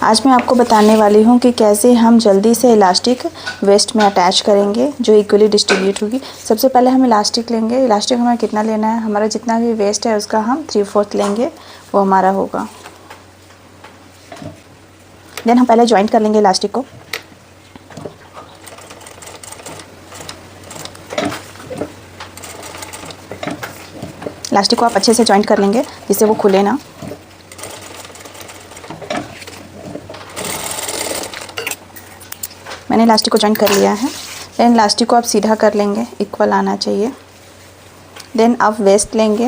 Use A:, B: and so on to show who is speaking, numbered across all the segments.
A: आज मैं आपको बताने वाली हूँ कि कैसे हम जल्दी से इलास्टिक वेस्ट में अटैच करेंगे जो इक्वली डिस्ट्रीब्यूट होगी। सबसे पहले हम इलास्टिक लेंगे। इलास्टिक हमें कितना लेना है, हमारा जितना भी वेस्ट है उसका हम 3/4 लेंगे, वो हमारा होगा। देन हम पहले जॉइंट कर लेंगे इलास्टिक को। इलास्टिक को आप अच्छे से जॉइंट कर लेंगे जिससे वो खुले ना। मैंने इलास्टिक को जॉइंट कर लिया है। देन इलास्टिक को आप सीधा कर लेंगे, इक्वल आना चाहिए। देन आप वेस्ट लेंगे।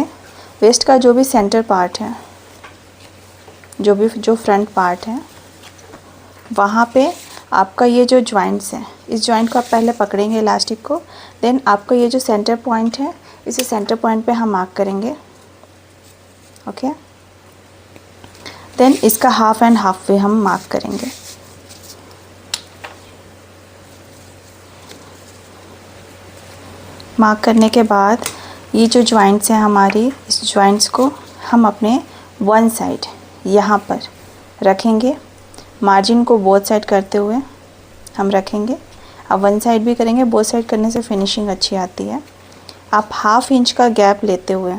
A: वेस्ट का जो भी सेंटर पार्ट है, जो फ्रंट पार्ट है, वहाँ पे आपका ये जो जॉइंट्स हैं, इस जॉइंट को आप पहले पकड़ेंगे इलास्टिक को। देन आपका ये जो सेंटर पॉइंट है, इसी सेंटर पॉइंट पे हम मार्क करेंगे। ओके। देन इसका हाफ एंड हाफ वे हम मार्क करेंगे। मार्क करने के बाद ये जो जॉइंट्स हैं हमारी, इस जॉइंट्स को हम अपने वन साइड यहाँ पर रखेंगे। मार्जिन को बोथ साइड करते हुए हम रखेंगे। अब वन साइड भी करेंगे, बोथ साइड करने से फिनिशिंग अच्छी आती है। आप 1/2 इंच का गैप लेते हुए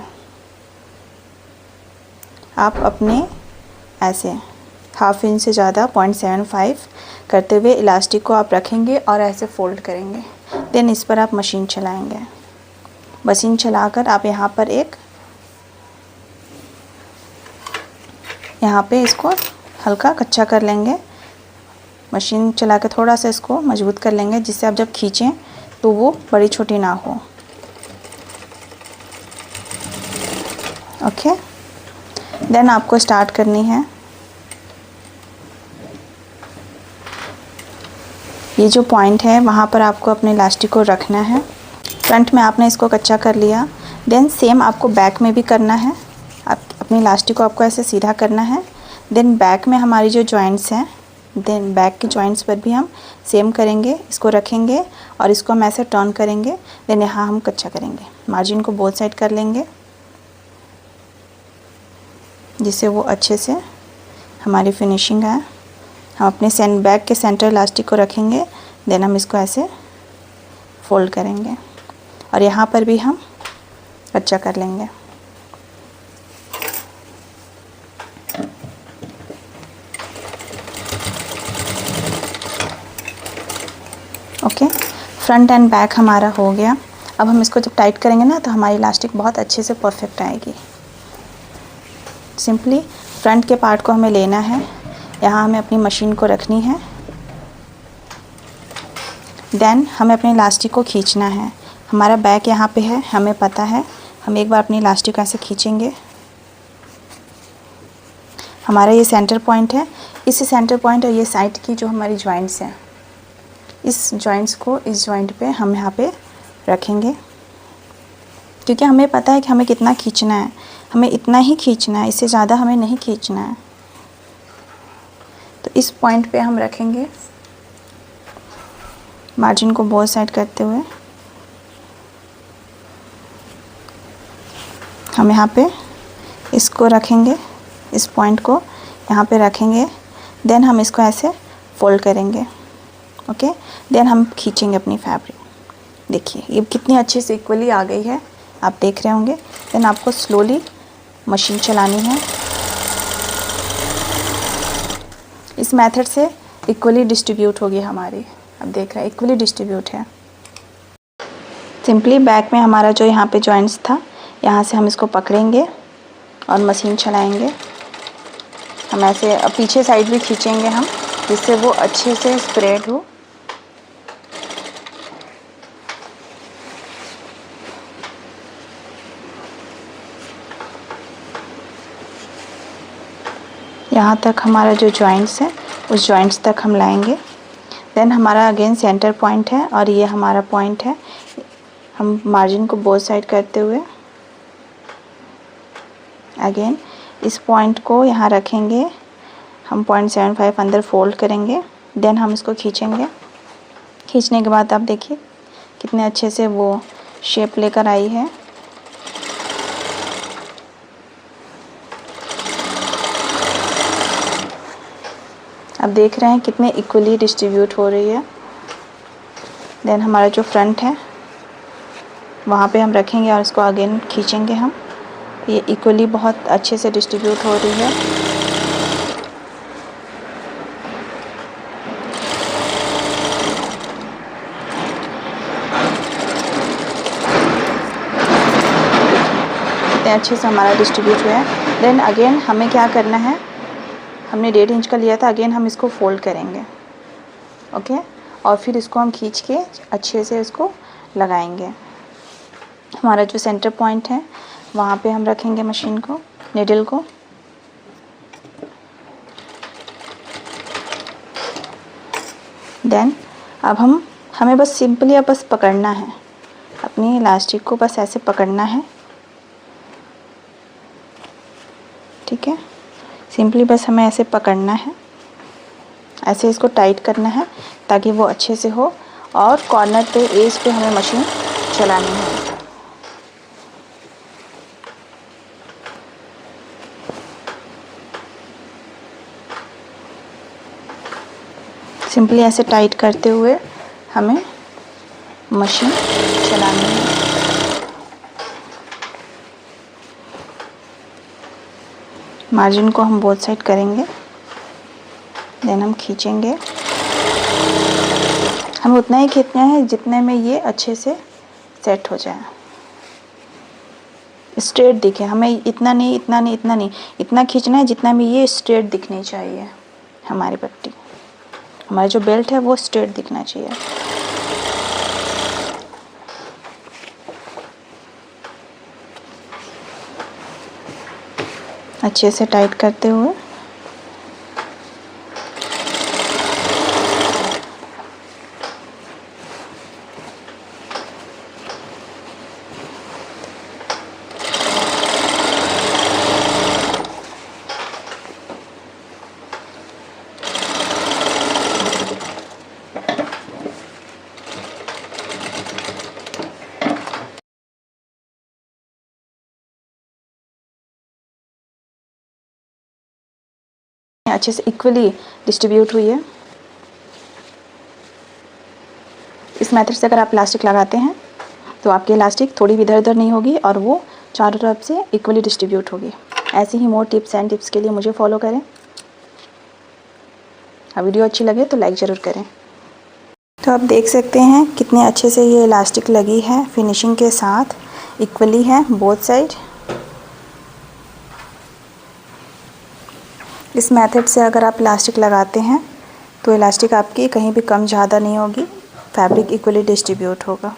A: आप अपने ऐसे 1/2 इंच से ज़्यादा 0.75 करते हुए इलास्टिक को आप रखेंगे और ऐसे फोल्ड करेंगे। देन इस पर आप मशीन चलाएंगे। मशीन चलाकर आप यहाँ पर यहाँ पे इसको हल्का कच्चा कर लेंगे। मशीन चला के थोड़ा सा इसको मजबूत कर लेंगे जिससे आप जब खींचें तो वो बड़ी छोटी ना हो। ओके। देन आपको स्टार्ट करनी है। ये जो पॉइंट है वहाँ पर आपको अपने इलास्टिक को रखना है। फ्रंट में आपने इसको कच्चा कर लिया। देन सेम आपको बैक में भी करना है। आप अपने इलास्टिक को आपको ऐसे सीधा करना है। देन बैक में हमारी जो जॉइंट्स हैं, देन बैक के जॉइंट्स पर भी हम सेम करेंगे। इसको रखेंगे और इसको हम ऐसे टर्न करेंगे। देन यहाँ हम कच्चा करेंगे। मार्जिन को बोथ साइड कर लेंगे जिससे वो अच्छे से हमारी फिनिशिंग आए। हम अपने बैक के सेंटर इलास्टिक को रखेंगे। देन हम इसको ऐसे फोल्ड करेंगे और यहाँ पर भी हम कच्चा कर लेंगे। ओके। फ्रंट एंड बैक हमारा हो गया। अब हम इसको जब टाइट करेंगे ना तो हमारी इलास्टिक बहुत अच्छे से परफेक्ट आएगी। सिंपली फ्रंट के पार्ट को हमें लेना है। यहाँ हमें अपनी मशीन को रखनी है। देन हमें अपने इलास्टिक को खींचना है। हमारा बैक यहाँ पे है, हमें पता है। हम एक बार अपनी इलास्टिक ऐसे खींचेंगे। हमारा ये सेंटर पॉइंट है। इस सेंटर पॉइंट और ये साइड की जो हमारी जॉइंट्स हैं, इस जॉइंट्स को इस जॉइंट पे हम यहाँ पे रखेंगे क्योंकि हमें पता है कि हमें कितना खींचना है। हमें इतना ही खींचना है, इससे ज़्यादा हमें नहीं खींचना है। तो इस पॉइंट पे हम रखेंगे। मार्जिन को बोथ साइड करते हुए हम यहाँ पे इसको रखेंगे। इस पॉइंट को यहाँ पे रखेंगे। देन हम इसको ऐसे फोल्ड करेंगे। ओके। देन हम खींचेंगे अपनी फैब्रिक। देखिए ये कितनी अच्छे से इक्वली आ गई है, आप देख रहे होंगे। देन आपको स्लोली मशीन चलानी है। इस मेथड से इक्वली डिस्ट्रीब्यूट होगी हमारी। अब देख रहे हैं इक्वली डिस्ट्रीब्यूट है। सिंपली बैक में हमारा जो यहाँ पे जॉइंट्स था, यहाँ से हम इसको पकड़ेंगे और मशीन चलाएंगे। हम ऐसे पीछे साइड भी खींचेंगे हम, जिससे वो अच्छे से स्प्रेड हो। यहाँ तक हमारा जो जॉइंट्स है उस जॉइंट्स तक हम लाएंगे। देन हमारा अगेन सेंटर पॉइंट है और ये हमारा पॉइंट है। हम मार्जिन को बोथ साइड करते हुए अगेन इस पॉइंट को यहाँ रखेंगे। हम 0.75 अंदर फोल्ड करेंगे। देन हम इसको खींचेंगे। खींचने के बाद आप देखिए कितने अच्छे से वो शेप लेकर आई है। आप देख रहे हैं कितने इक्वली डिस्ट्रीब्यूट हो रही है। देन हमारा जो फ्रंट है वहाँ पे हम रखेंगे और इसको अगेन खींचेंगे हम। ये इक्वली बहुत अच्छे से डिस्ट्रीब्यूट हो रही है। कितने अच्छे से हमारा डिस्ट्रीब्यूट हुआ है। देन अगेन हमें क्या करना है, हमने 1.5 इंच का लिया था, अगेन हम इसको फोल्ड करेंगे। ओके, और फिर इसको हम खींच के अच्छे से इसको लगाएंगे। हमारा जो सेंटर पॉइंट है वहाँ पे हम रखेंगे मशीन को, नीडल को। देन अब हमें बस सिंपली अब बस पकड़ना है, अपनी इलास्टिक को बस ऐसे पकड़ना है। ठीक है, सिंपली बस हमें ऐसे पकड़ना है, ऐसे इसको टाइट करना है ताकि वो अच्छे से हो। और कॉर्नर पे, एज पे हमें मशीन चलानी है। सिंपली ऐसे टाइट करते हुए हमें मशीन चलानी है। मार्जिन को हम बोथ साइड करेंगे, देन हम खींचेंगे। हमें उतना ही खींचना है जितने में ये अच्छे से सेट हो जाए, स्ट्रेट दिखे। हमें इतना नहीं, इतना नहीं, इतना नहीं, इतना खींचना है जितना में ये स्ट्रेट दिखनी चाहिए। हमारी पट्टी, हमारा जो बेल्ट है वो स्ट्रेट दिखना चाहिए। अच्छे से टाइट करते हुए अच्छे से इक्वली डिस्ट्रीब्यूट हुई है। इस मेथड से अगर आप इलास्टिक लगाते हैं तो आपकी इलास्टिक थोड़ी भी इधर उधर नहीं होगी और वो चारों तरफ से इक्वली डिस्ट्रीब्यूट होगी। ऐसे ही मोर टिप्स एंड टिप्स के लिए मुझे फॉलो करें। वीडियो अच्छी लगे तो लाइक ज़रूर करें। तो आप देख सकते हैं कितने अच्छे से ये इलास्टिक लगी है, फिनिशिंग के साथ इक्वली है बोथ साइड। इस मेथड से अगर आप इलास्टिक लगाते हैं तो इलास्टिक आपकी कहीं भी कम ज़्यादा नहीं होगी, फैब्रिक इक्वली डिस्ट्रीब्यूट होगा।